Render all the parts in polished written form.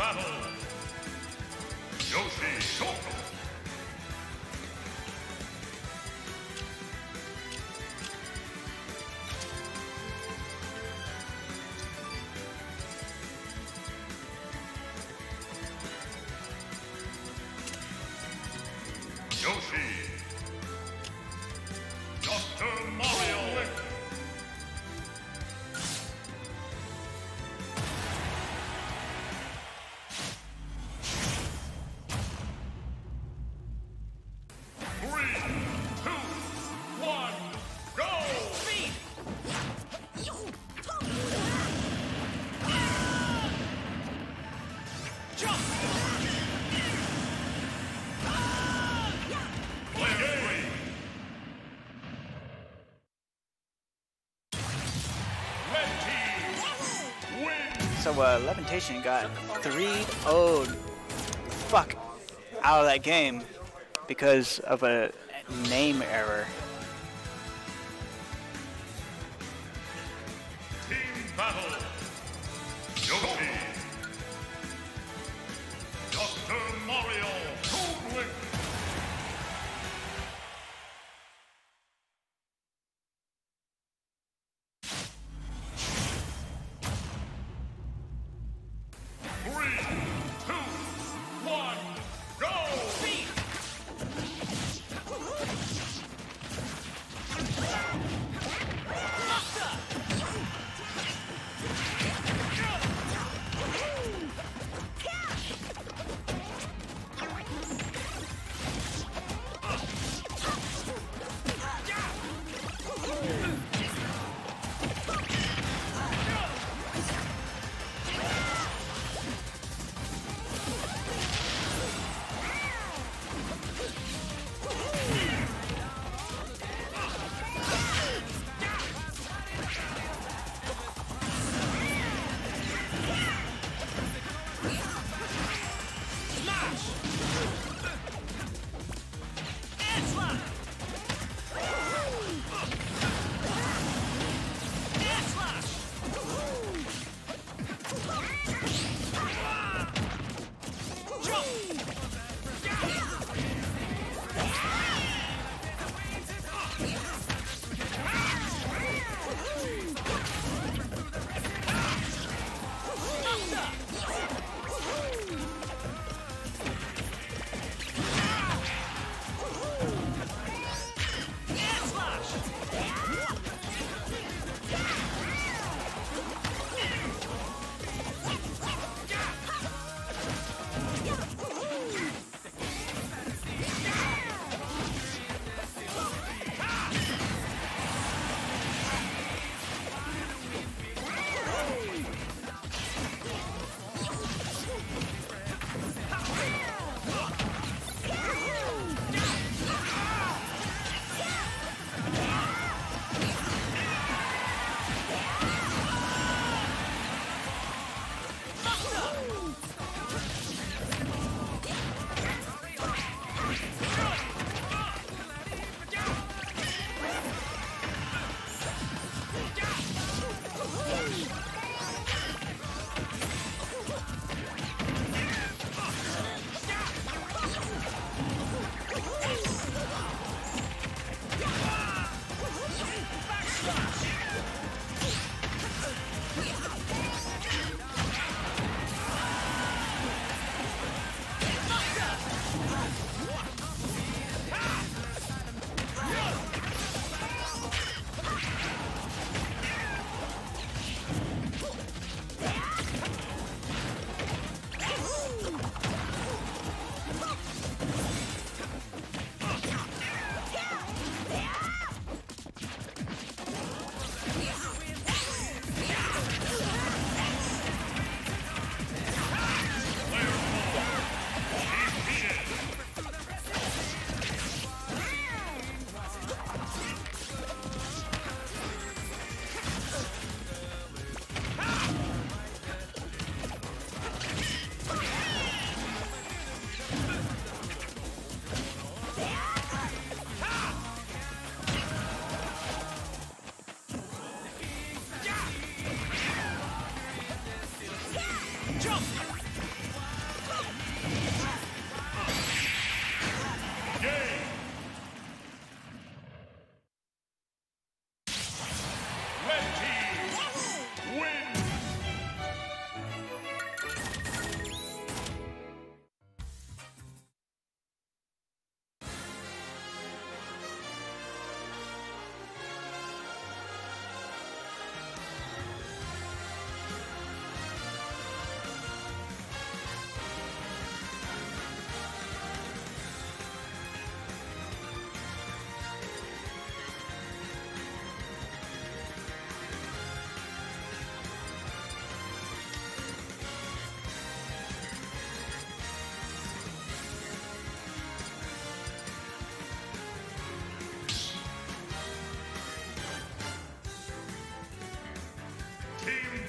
battle. Yoshi Shoko. Yoshi. Dr. Mario. So Levintation got 3-0'd fuck out of that game because of a name error. Team battle. Yoshi. Dr. Mario. Goldwing.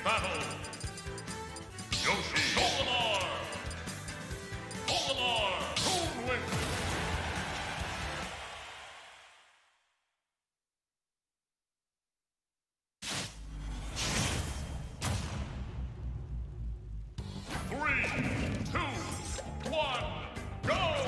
battle. Yoshi. Olimar. Olimar. Toonlink. Three, two, one, go!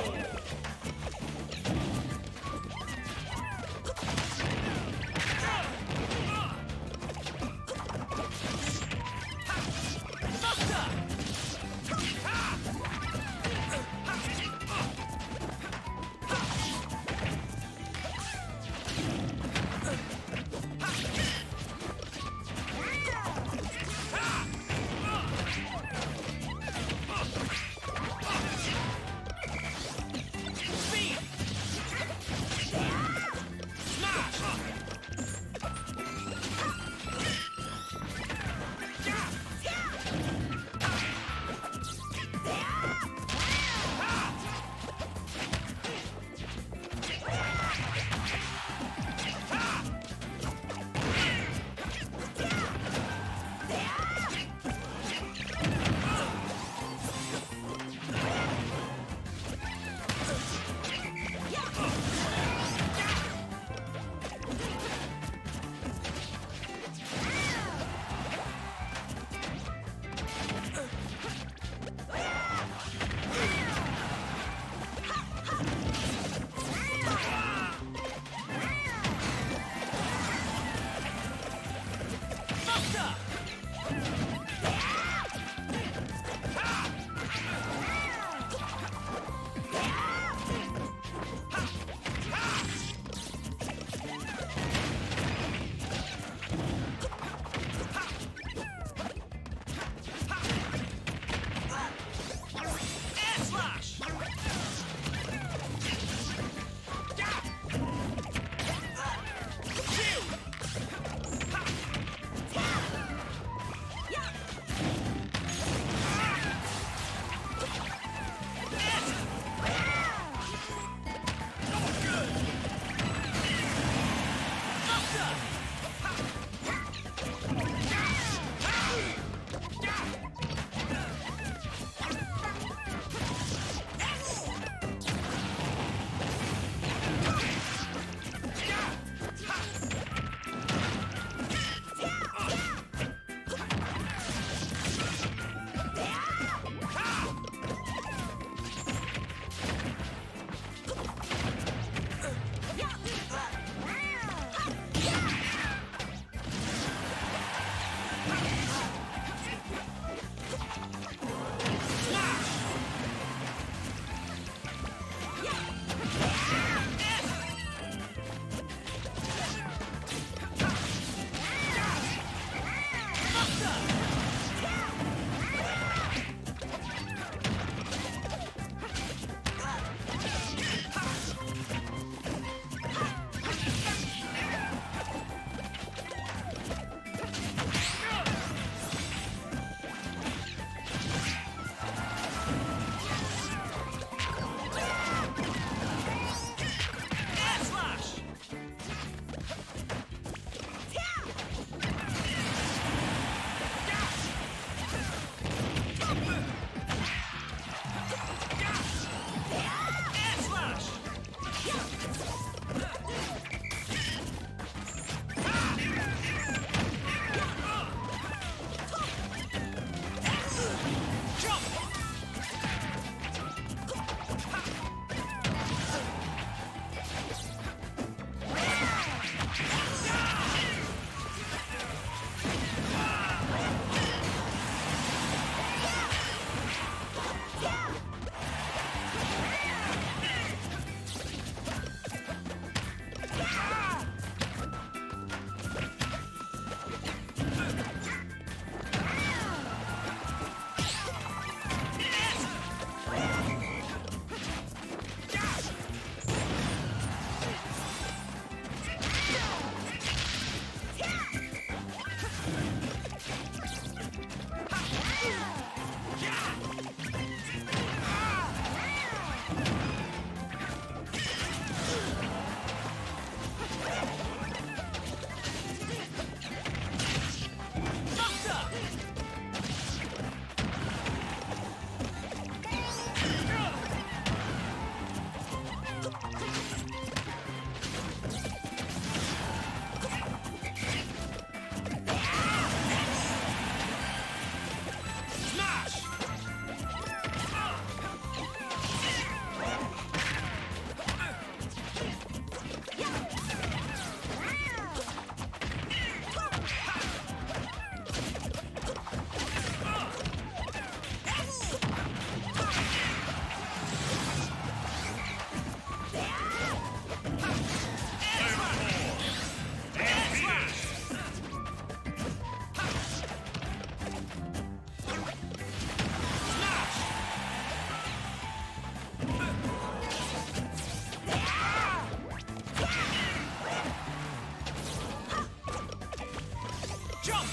Jump!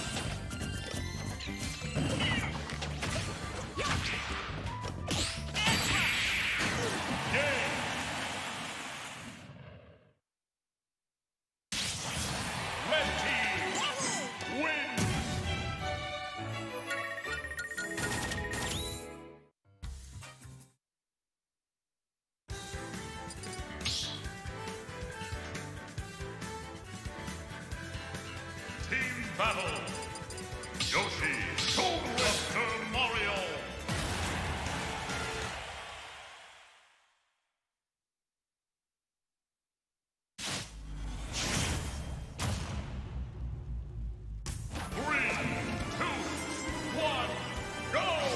Red team wins. Team battle. Yoshi, Mr. Mario. Three, two, one, go!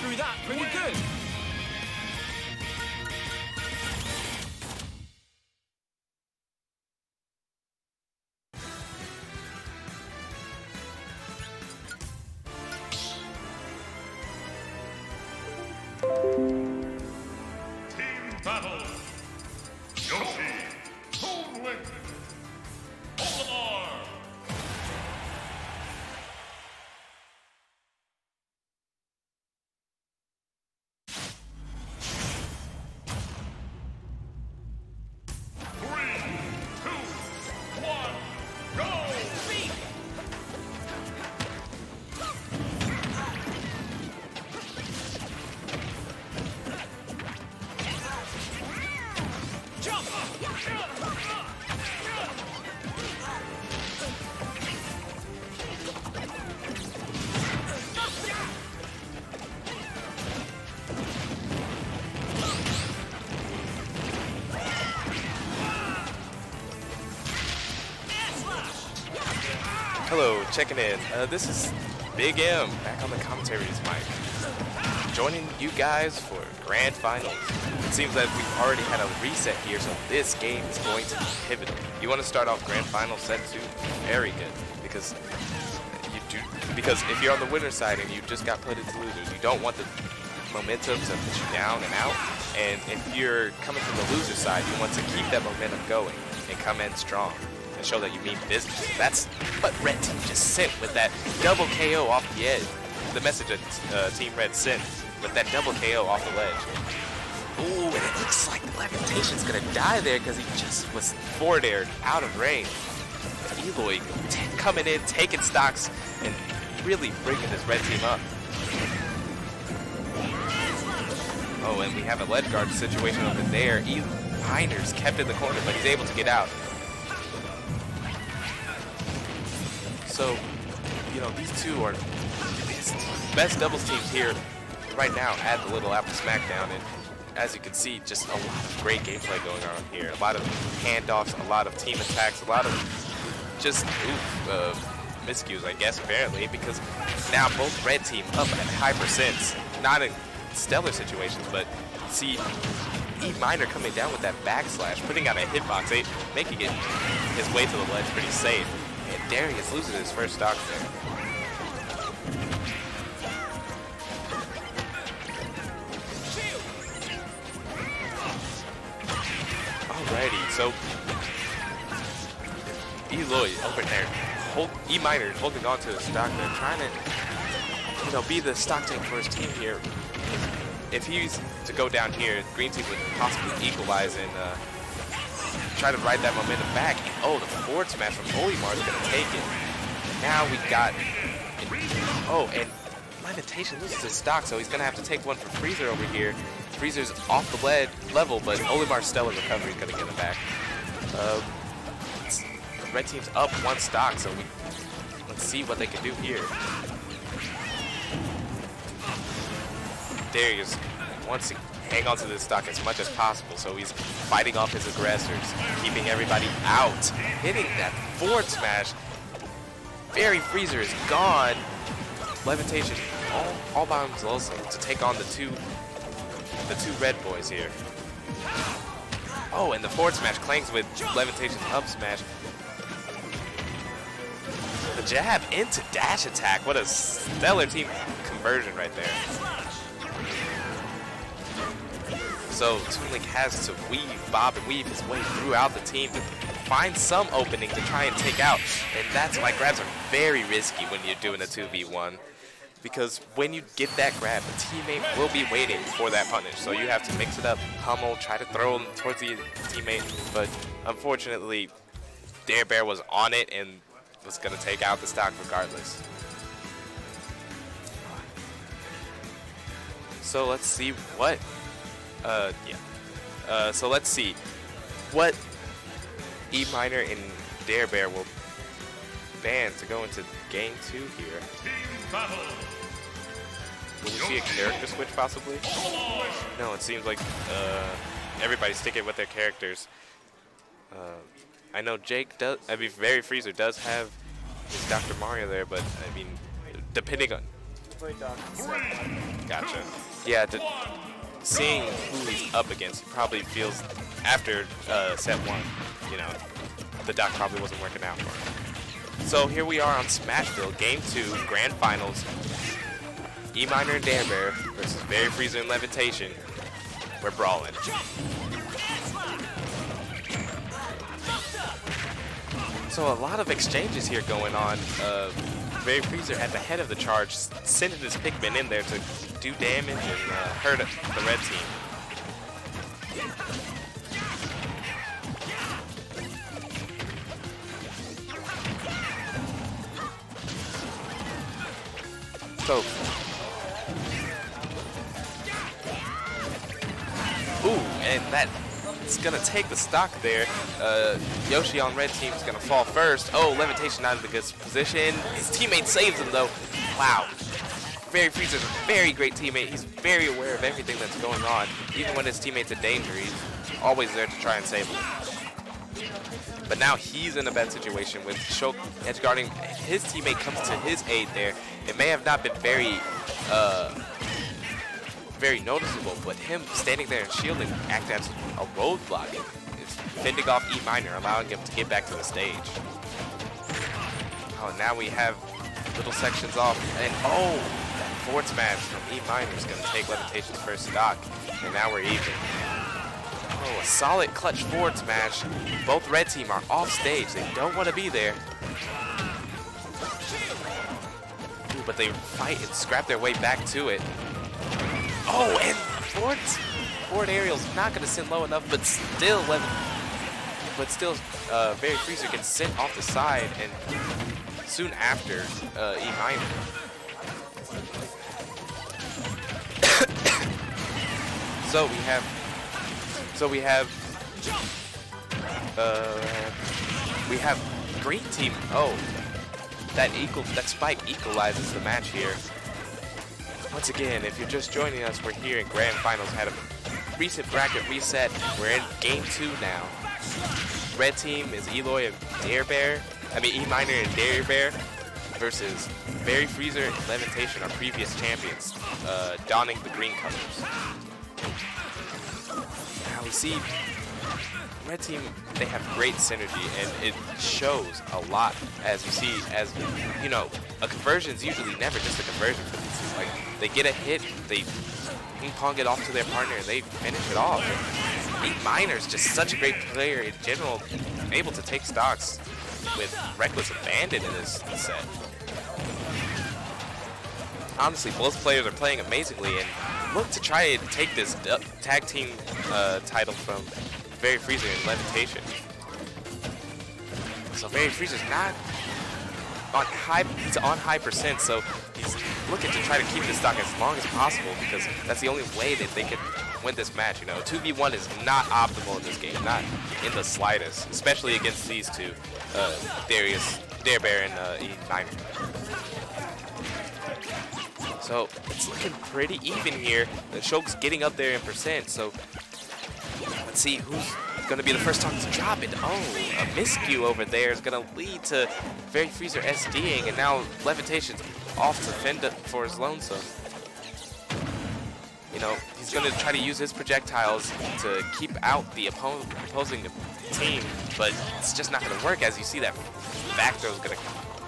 through that pretty good. Team battle. Yoshi, Toad Link, Pokemon. Hello, checking in. This is Big M back on the commentary's mic, joining you guys for Grand Finals. It seems that we've already had a reset here, so this game is going to be pivotal. You want to start off Grand Final set 2? Very good, because if you're on the winner's side and you just got put into losers, you don't want the momentum to put you down and out. And if you're coming from the loser side, you want to keep that momentum going and come in strong and show that you mean business. That's what Red Team just sent with that double KO off the edge. The message that Team Red sent with that double KO off the ledge. Ooh, and it looks like Levitation's gonna die there because he just was forward aired out of range. Eloy coming in, taking stocks, and really bringing this Red Team up. Oh, and we have a ledge guard situation over there. Miner's kept in the corner, but he's able to get out. So, you know, these two are the best doubles teams here right now at the Little Apple Smackdown. And as you can see, just a lot of great gameplay going on here. A lot of handoffs, a lot of team attacks, a lot of just miscues, I guess, apparently, because now both Red Team up at high percents. Not in stellar situations, but see E Miner coming down with that backslash, putting out a hitbox, making it his way to the ledge pretty safe. And Darius loses his first stock there. Alrighty, so Eloy over there, E Miner holding on to his stock there, trying to, you know, be the stock tank for his team here. If he's to go down here, Green Team would possibly equalize and try to ride that momentum back. And, oh, the forward smash from Olimar is going to take it. Now we got, oh, and Levitation loses his stock, so he's going to have to take one for Freezer over here. Freezer's off the level, but Olimar's stellar recovery is going to get him back. Red Team's up one stock, so let's see what they can do here. Darius wants to hang on to this stock as much as possible, so he's fighting off his aggressors, keeping everybody out, hitting that forward smash. Fairy Freezer is gone. Levitation all by himself to take on the two red boys here. Oh, and the forward smash clangs with Levitation's up smash. The jab into dash attack. What a stellar team conversion right there. So Toon Link has to bob and weave his way throughout the team to find some opening to try and take out. And that's why grabs are very risky when you're doing a 2v1. Because when you get that grab, the teammate will be waiting for that punish. So you have to mix it up, pummel, try to throw him towards the teammate. But unfortunately, Dare Bear was on it and was going to take out the stock regardless. So let's see what... so let's see what E Miner and Dare Bear will ban to go into game 2 here. Will we see a character switch possibly? No, it seems like everybody's sticking with their characters. I know Jake does, Very Freezer does have his Dr. Mario there, but I mean, depending on... Gotcha. Yeah, seeing who he's up against, he probably feels after set 1, you know, the doc probably wasn't working out for him. So here we are on Smashville, game 2, grand finals. E Miner and Dare Bear versus Very Freezer and Levitation. We're brawling. So a lot of exchanges here going on. Very Freezer at the head of the charge, sending his Pikmin in there to do damage and hurt the red team. So, ooh, and that's gonna take the stock there. Yoshi on red team is gonna fall first. Oh, Levitation out of the good position. His teammate saves him though. Wow. Very Freezer's a very great teammate. He's very aware of everything that's going on. Even when his teammate's in danger, he's always there to try and save him. But now he's in a bad situation with Shulk edge guarding. His teammate comes to his aid there. It may have not been very noticeable, but him standing there and shielding acted as a roadblock. It's fending off E minor, allowing him to get back to the stage. Oh, now we have little sections off, and oh, that forward smash from E minor is going to take Levitation's first stock, and now we're even. Oh, a solid clutch forward smash. Both red team are off stage. They don't want to be there. Ooh, but they fight and scrap their way back to it. Oh, and forward aerial's not going to send low enough, but still, Very Freezer gets sent off the side, and soon after, E minor. So we have green team. Oh, that spike equalizes the match here. Once again, if you're just joining us, we're here in Grand Finals. Had a recent bracket reset. We're in Game 2 now. Red team is Eloy and E minor and Dare Bear versus Very Freezer and Levitation, our previous champions, donning the green colors. Now we see red team, they have great synergy, and it shows a lot. As you see, as you know, a conversion is usually never just a conversion for these two. Like, they get a hit, they ping pong it off to their partner, and they finish it off. And E minor is just such a great player in general, able to take stocks with reckless abandon in this set. Honestly, both players are playing amazingly and look to try and take this tag team title from Very Freezer and Levitation. So Very Freezer's not on high, he's on high percent, so he's looking to try to keep this stock as long as possible because that's the only way that they can win this match. You know, 2v1 is not optimal in this game, not in the slightest, especially against these two, Dare Bear and E minor. So it's looking pretty even here. The Shulk's getting up there in percent, so let's see who's going to be the first time to drop it. Oh, a miscue over there is going to lead to Very Freezer SDing, and now Levitation's off to fend it for his lonesome. You know, he's going to try to use his projectiles to keep out the opposing team, but it's just not going to work. As you see, that back throw is going to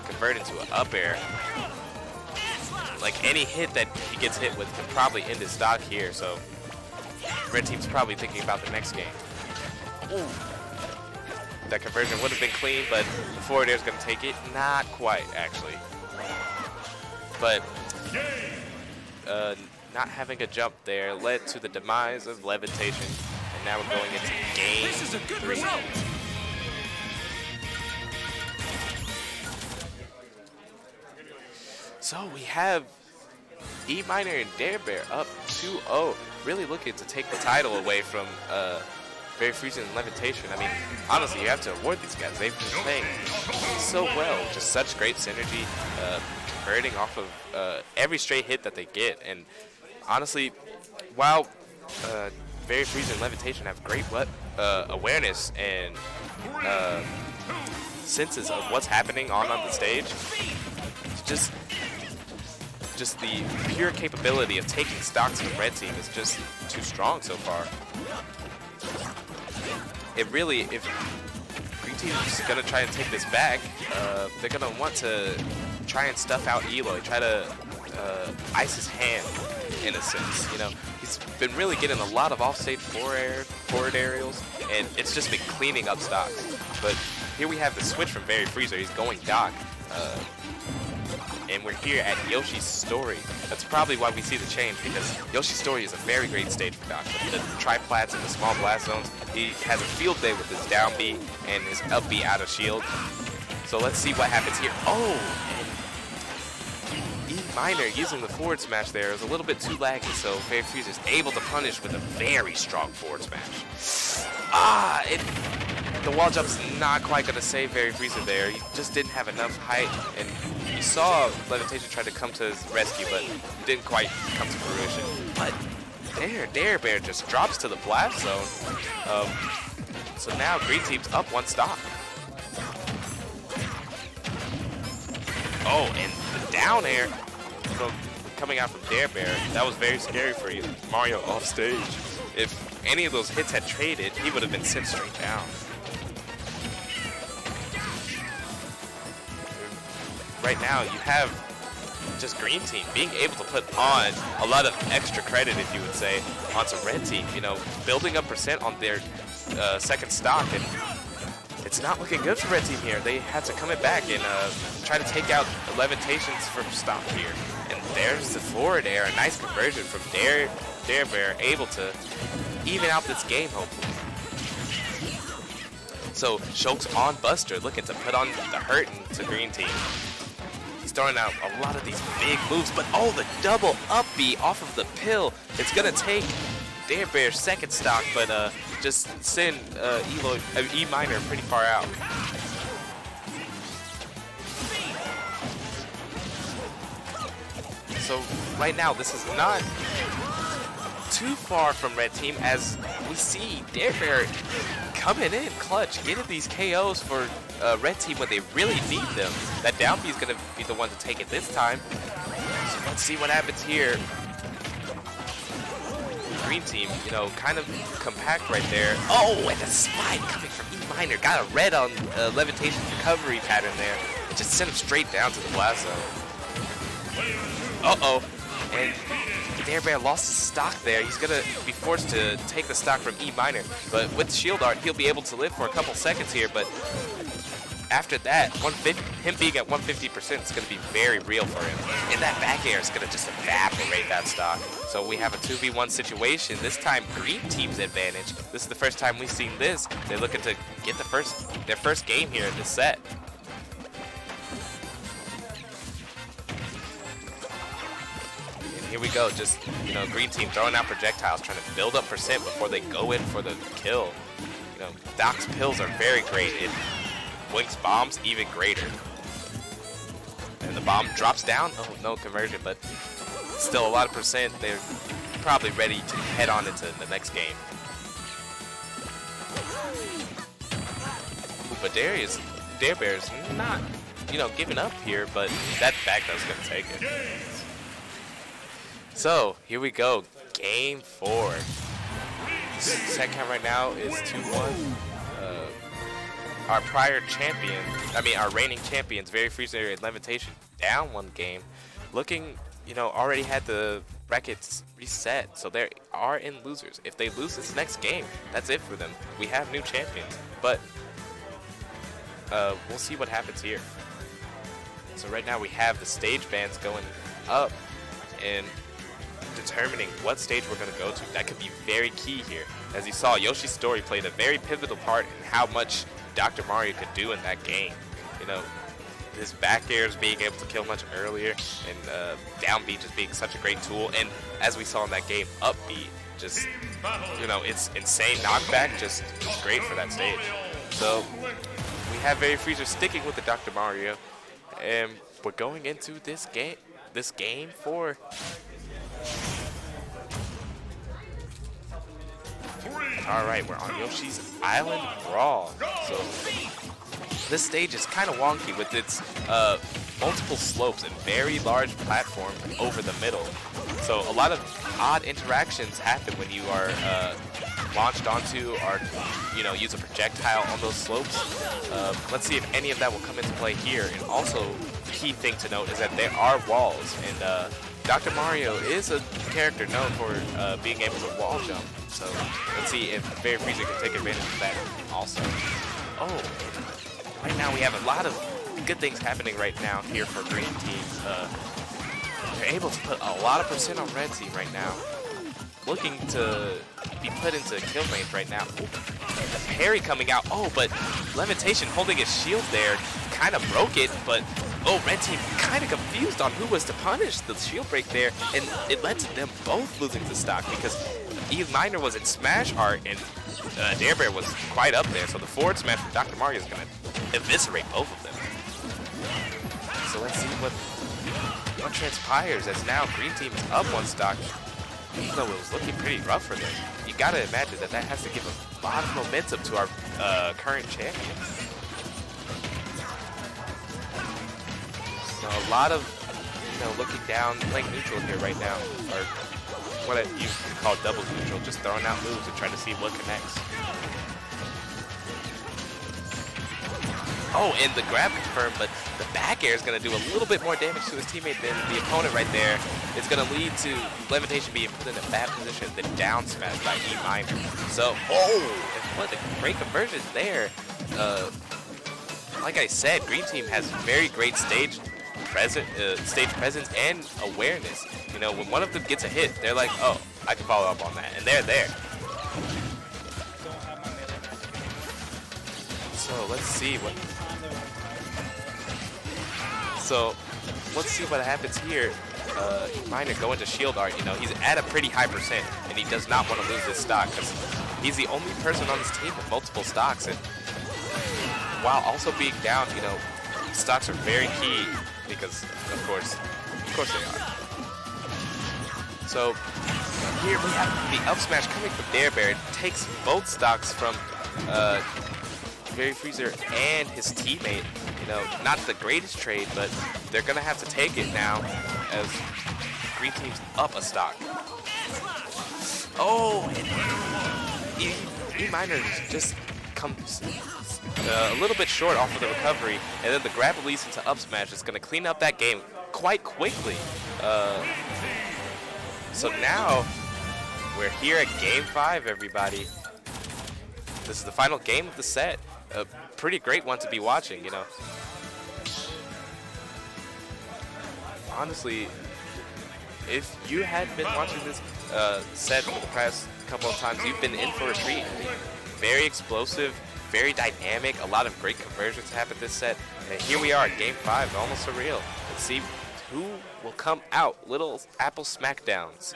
convert into an up air. Like, any hit that he gets hit with can probably end his stock here, so red team's probably thinking about the next game. Ooh. That conversion would have been clean, but the forward air is going to take it. Not quite, actually. But not having a jump there led to the demise of Levitation, and now we're going into game 3. This is a good result. So we have E minor and Dare Bear up 2-0, really looking to take the title away from Very Freezer and Levitation. I mean, honestly, you have to award these guys. They've been playing so well, just such great synergy, converting off of every straight hit that they get. And honestly, while Very Freezer and Levitation have great awareness and senses of what's happening on the stage, just the pure capability of taking stocks from red team is just too strong so far. It really, if green team's gonna try and take this back, they're gonna want to try and stuff out Eloy, try to ice his hand in a sense. You know, he's been really getting a lot of offstage forward aerials, and it's just been cleaning up stocks. But here we have the switch from Very Freezer. He's going Doc. And we're here at Yoshi's Story. That's probably why we see the change, because Yoshi's Story is a very great stage for Doc. The tri-plats and the small blast zones, he has a field day with his down B and his up B out of shield. So let's see what happens here. Oh, and E minor using the forward smash there is a little bit too laggy, so Very Freezer is able to punish with a very strong forward smash. The wall jump's not quite going to save Very Freezer there. He just didn't have enough height, and you saw Levitation try to come to his rescue, but it didn't quite come to fruition. But Dare Bear just drops to the blast zone. So now green team's up 1 stock. Oh, and the down air from coming out from Dare Bear, that was very scary for you. Mario off stage. If any of those hits had traded, he would have been sent straight down. Right now, you have just Green Team being able to put on a lot of extra credit, if you would say, onto Red Team. You know, building up percent on their second stock, and it's not looking good for Red Team here. They had to come it back and try to take out Levitations from stock here. And there's the forward air, a nice conversion from Dare Bear, able to even out this game, hopefully. So Shulk's on Buster, looking to put on the hurting to Green Team. He's throwing out a lot of these big moves, but oh, the double up B off of the pill. It's gonna take Dare Bear's second stock, but just send E minor pretty far out. So right now, this is not too far from Red Team, as we see Dare Bear coming in clutch, getting these KOs for Red Team when they really need them. That down B is going to be the one to take it this time. So let's see what happens here. Green Team, you know, kind of compact right there. Oh, and a spike coming from E minor. Got a red on Levitation's recovery pattern there. It just sent him straight down to the blast zone. Uh-oh. And Dare Bear lost his stock there. He's going to be forced to take the stock from E minor. But with Shield Art, he'll be able to live for a couple seconds here. But after that, him being at 150% is going to be very real for him. And that back air is going to just evaporate that stock. So we have a 2v1 situation. This time, Green Team's advantage. This is the first time we've seen this. They're looking to get their first game here in this set. Here we go, just, you know, Green Team throwing out projectiles, trying to build up percent before they go in for the kill. You know, Doc's pills are very great. It blinks bombs even greater. And the bomb drops down. Oh, no conversion, but still a lot of percent. They're probably ready to head on into the next game. But Dare Bear's not, you know, giving up here, but that back throw's gonna take it. So, here we go, game 4. Set count right now is 2-1. Our our reigning champions, Very Freezer and Levitation, down 1 game. Looking, you know, already had the brackets reset, so they are in losers. If they lose this next game, that's it for them. We have new champions, but we'll see what happens here. So right now we have the stage bans going up, and determining what stage we're going to go to. That could be very key here. As you saw, Yoshi's story played a very pivotal part in how much Dr. Mario could do in that game. You know, his back airs being able to kill much earlier, and down B just being such a great tool. And as we saw in that game, up B just, you know, it's insane knockback, just great for that stage. So we have Very Freezer sticking with the Dr. Mario, and we're going into this game 4. Alright, we're on Yoshi's Island Brawl. So this stage is kind of wonky with its multiple slopes and very large platform over the middle. So a lot of odd interactions happen when you are launched onto or, you know, use a projectile on those slopes. Let's see if any of that will come into play here. And also, key thing to note is that there are walls, and Dr. Mario is a character known for being able to wall jump. So let's see if Very Freezer can take advantage of that also. Oh, right now we have a lot of good things happening right now here for Green Team. They're able to put a lot of percent on Red Team right now. Looking to be put into kill range right now. Ooh, the parry coming out. Oh, but Levitation holding his shield there kind of broke it, but oh, Red Team kind of confused on who was to punish the shield break there, and it led to them both losing the stock because E minor was in smash art and Dare Bear was quite up there, so the forward smash from Dr. Mario is going to eviscerate both of them. So let's see what transpires, as now Green Team is up 1 stock, even though it was looking pretty rough for them. You got to imagine that has to give a lot of momentum to our current champions. So a lot of, looking down, playing neutral here right now, or what I used to call doubles neutral, just throwing out moves and trying to see what connects. Oh, and the grab confirmed, but the back air is going to do a little bit more damage to his teammate than the opponent right there. It's going to lead to Levitation being put in a bad position, then down smash by E minor. So, what a great conversion there. Like I said, Green Team has very great stage presence and awareness. You know, when one of them gets a hit, they're like, oh, I can follow up on that, and they're there. So let's see what. So let's see what happens here. Minor going to shield art. You know, he's at a pretty high percent, and he does not want to lose this stock because he's the only person on this team with multiple stocks. And while also being down, you know, stocks are very key because, of course they are. So here we have the up smash coming from Dare Bear. It takes both stocks from Very Freezer and his teammate. You know, not the greatest trade, but they're gonna have to take it now as Green Team's up a stock. Oh, and E minor just comes a little bit short off of the recovery, and then the grab release into up smash is gonna clean up that game quite quickly. So now we're here at Game 5, everybody. This is the final game of the set. A pretty great one to be watching, you know. Honestly, if you had been watching this set for the past couple of times, you've been in for a treat. Very explosive, very dynamic, a lot of great conversions happen this set. And here we are at Game 5, almost surreal. Let's see who will come out. Little Apple Smackdowns.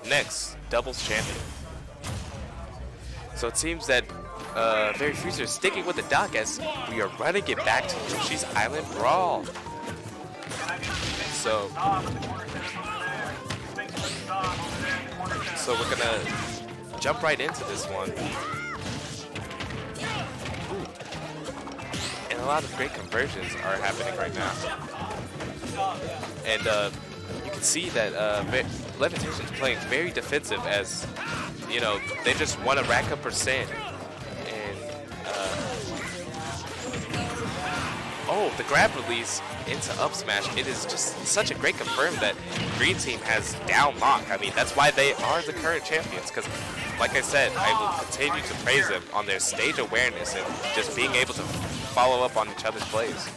Next, doubles champion. So it seems that Very Freezer is sticking with the dock as we are running it back to Yoshi's Island Brawl. So we're gonna jump right into this one. Ooh. And a lot of great conversions are happening right now. And you can see that Levitation is playing very defensive as, you know, they just want to rack up percent. Oh, the grab release into up smash. It is just such a great confirm that Green Team has down lock. I mean, that's why they are the current champions, because like I said, I will continue to praise them on their stage awareness and just being able to follow up on each other's plays.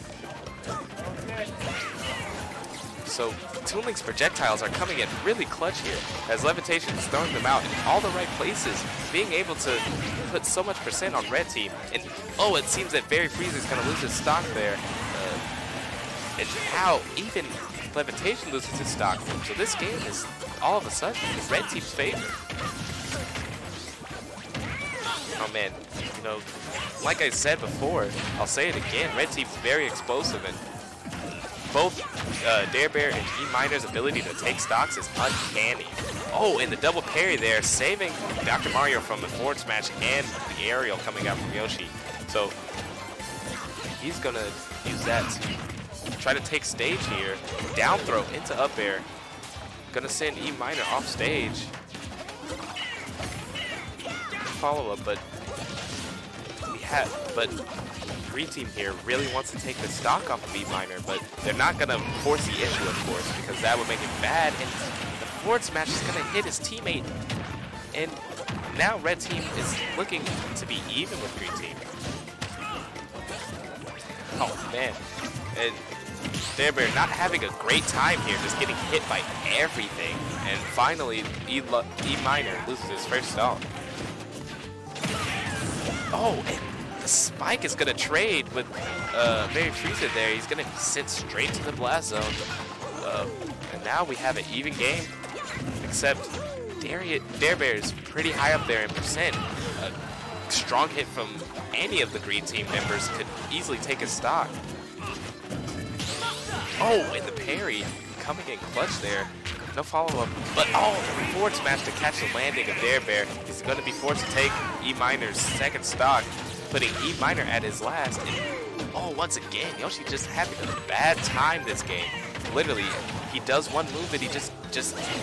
So Toon Link's projectiles are coming in really clutch here as Levitation is throwing them out in all the right places, being able to put so much percent on Red Team. And oh, it seems that Very Freezer is going to lose his stock there. And now even Levitation loses his stock. So this game is all of a sudden in Red Team's favor. Oh man, you know, like I said before, I'll say it again, Red Team's very explosive, and both Dare Bear and E minor's ability to take stocks is uncanny. Oh, and the double parry there, saving Dr. Mario from the forward smash and the aerial coming out from Yoshi. So he's gonna use that to try to take stage here. Down throw into up air. Gonna send E minor off stage. Follow up, but Green Team here really wants to take the stock off of E minor, but they're not going to force the issue, of course, because that would make it bad, and the forward smash is going to hit his teammate, and now Red Team is looking to be even with Green Team. Oh man, and Dare Bear not having a great time here, just getting hit by everything, and finally E minor loses his first stock. Oh, and the spike is going to trade with Very Freezer there. He's going to be sent straight to the blast zone. And now we have an even game, except Dare Bear is pretty high up there in percent. A strong hit from any of the Green Team members could easily take his stock. Oh, and the parry coming in clutch there. No follow-up, but oh, forward smash to catch the landing of Dare Bear. He's going to be forced to take E minor's second stock, putting E minor at his last. And oh, once again, Yoshi just having a bad time this game. literally, he does one move and he just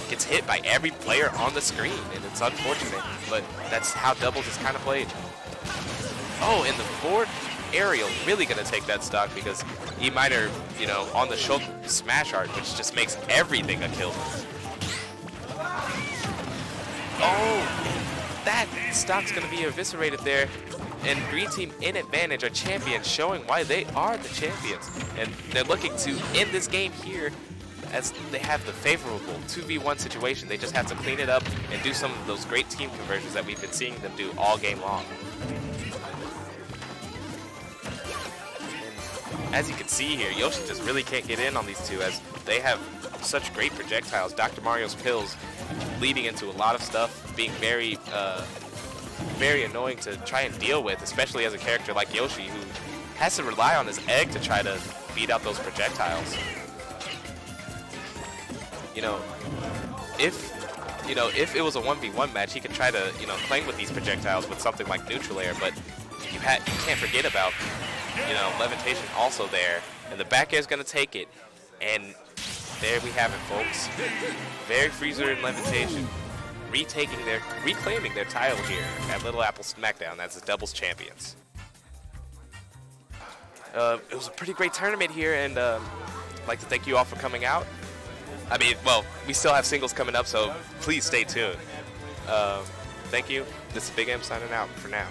gets hit by every player on the screen, and it's unfortunate, but that's how doubles is kind of played. Oh, and the forward aerial really gonna take that stock because E minor, you know, on the shoulder smash art, which just makes everything a kill. Oh, that stock's gonna be eviscerated there. And green team in advantage are champions, showing why they are the champions. And they're looking to end this game here as they have the favorable 2v1 situation. They just have to clean it up and do some of those great team conversions that we've been seeing them do all game long. And as you can see here, Yoshi just really can't get in on these two as they have such great projectiles. Dr. Mario's pills leading into a lot of stuff, being very annoying to try and deal with, especially as a character like Yoshi, who has to rely on his egg to try to beat out those projectiles. You know, if it was a 1v1 match, he could try to, you know, claim with these projectiles with something like neutral air, but you can't forget about, you know, Levitation also there, and the back air is going to take it, and there we have it, folks. Very Freezer and Levitation reclaiming their title here at Little Apple SmackDown as the doubles champions. It was a pretty great tournament here, and I'd like to thank you all for coming out. I mean, well, we still have singles coming up, so please stay tuned. Thank you. This is Big M signing out for now.